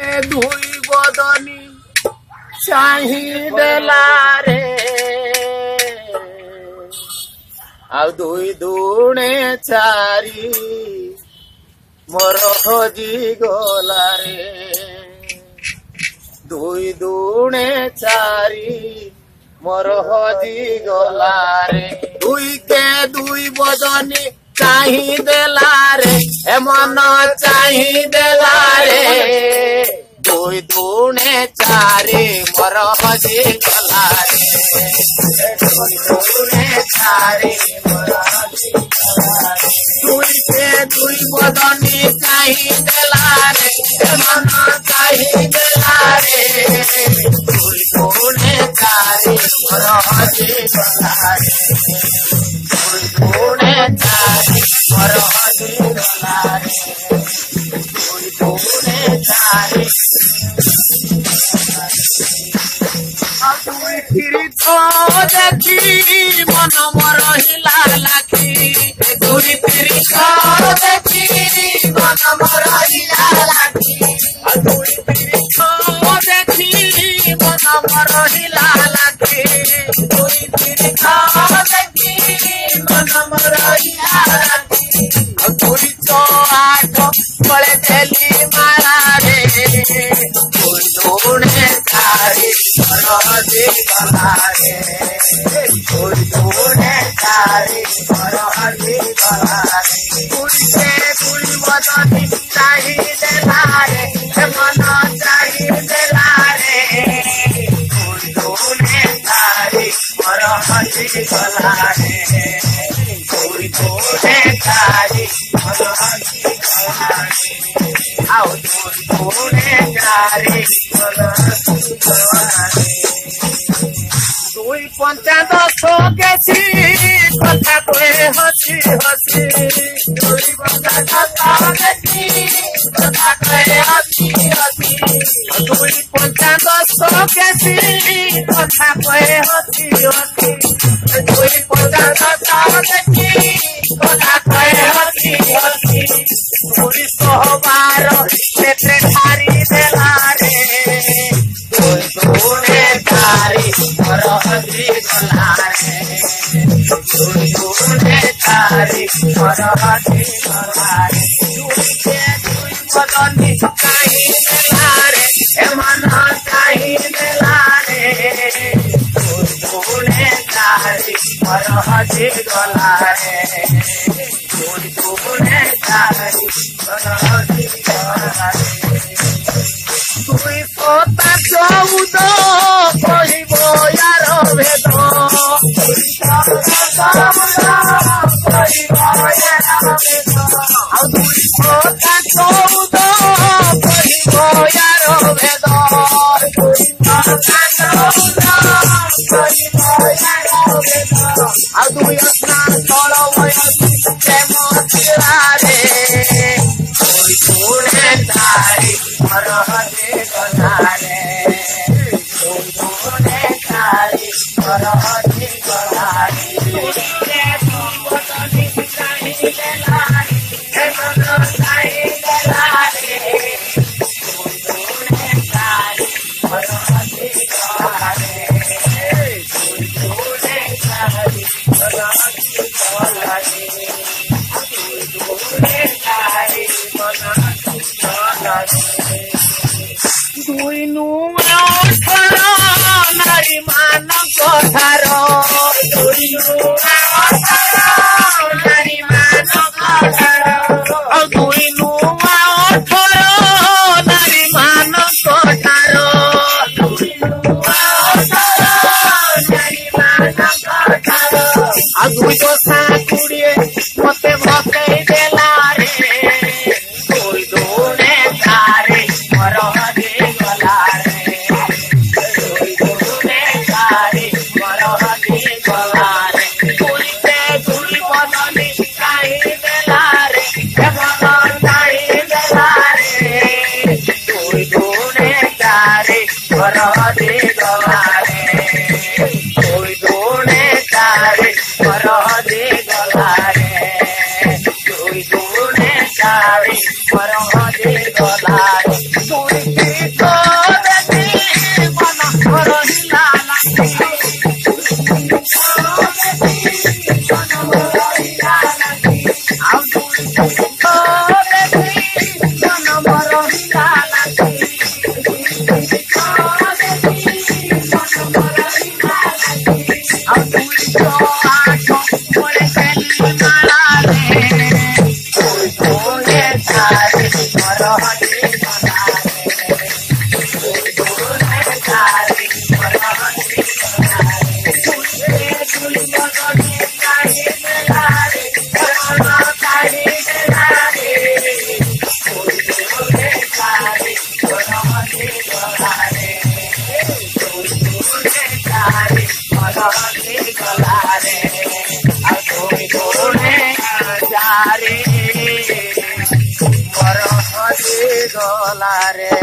धुई बदनी चाही देलारे आउ दुई दुणे चारी मोर हजी गलारे दुई दुणे चारी मोर हजी गलारे दुई के दुई बदनी चाही देलारे हे मन चाही देलारे दुई दुणे चारी मोर हजी गलारे दुई दुणे चारी मोर हजी गलारे दुई के दुई बदनी चाही देलारे हे मन चाही देलारे दुई दुणे चारी मोर हजी गलारे दुई दुणे चारी मोर हजी गलारे दुई दुणे चारी दुई फिरी देखी मन मोर हिला लाखी दुई फिरी देखी मन मोर हिला लाखी दुई फिरी देखी मन मोर हिला लाखी दुई फिरी देखी मन मोर हिला लाखी दुई चो आठ बड़े देली मारा रे दुई दुणे चारी मोर हजी गलारे दुई दुणे चारी मोर हजी गलारे दुई के दुई बदनी चाही देलारे हे मन चाही देलारे दुई दुणे चारी मोर हजी गलारे दुई दुणे चारी मोर हजी गलारे आउ दुई दुणे चारी मोर हजी गलारे दुई पंचा दश गेছি কথা কয়ে হসি হসি দুই पंचा दश गेছি কথা কয়ে হসি হসি দুই पंचा दश गेছি কথা কয়ে হসি হসি দুই पंचा दश गेছি কথা কয়ে হসি হসি দুই 112 নেত্রে ধারি দেলারে দুই দুনে চারি মোর হজি গলারে দুই দুনে চারি মোর হজি গলারে দুই কে দুই বদনি চাহি দেলারে হে মন চাহি দেলারে দুই দুনে চারি মোর হজি গলারে দুই দুনে চারি মোর হজি গলারে দুই সতা 14 কহিব ইয়ার ভেদ দুই সতা 14 কহিব ইয়ার ভেদ আউ দুই সতা 14 কহিব ইয়ার ভেদ দুই সতা 14 কহিব ইয়ার ভেদ আউ দুই স্নান তল বয়সী প্রেম চিরারে দুই দুনে চারি মোর হজি গলারে দুই দুনে চারি মোর হজি গলারে দুই কে দুই বদনি চাহি দেলারে হে মন চাহি দেলারে দুই দুনে চারি মোর হজি গলারে দুই দুনে চারি মোর হজি গলারে দুই দুনে চারি মোর হজি গলারে দুই নুয়া 18 নারী মান কথার দুই নুয়া 18 নারী মান কথার দুই নুয়া 18 নারী মান কথার দুই নুয়া 18 নারী মান কথার দুই দোসা কুড়িয়ে মতে ভসাই দেলারে দুই দুনে চারি মোর হজি গলারে দুই দুনে চারি মোর হজি গলারে দুই কে দুই বদনি চাহি দেলারে হে মন চাহি দেলারে দুই দুনে চারি মোর হজি গলারে দুই দুনে চারি মোর হজি গলারে দুই দুনে চারি মোর হজি গলারে দুই जाला रे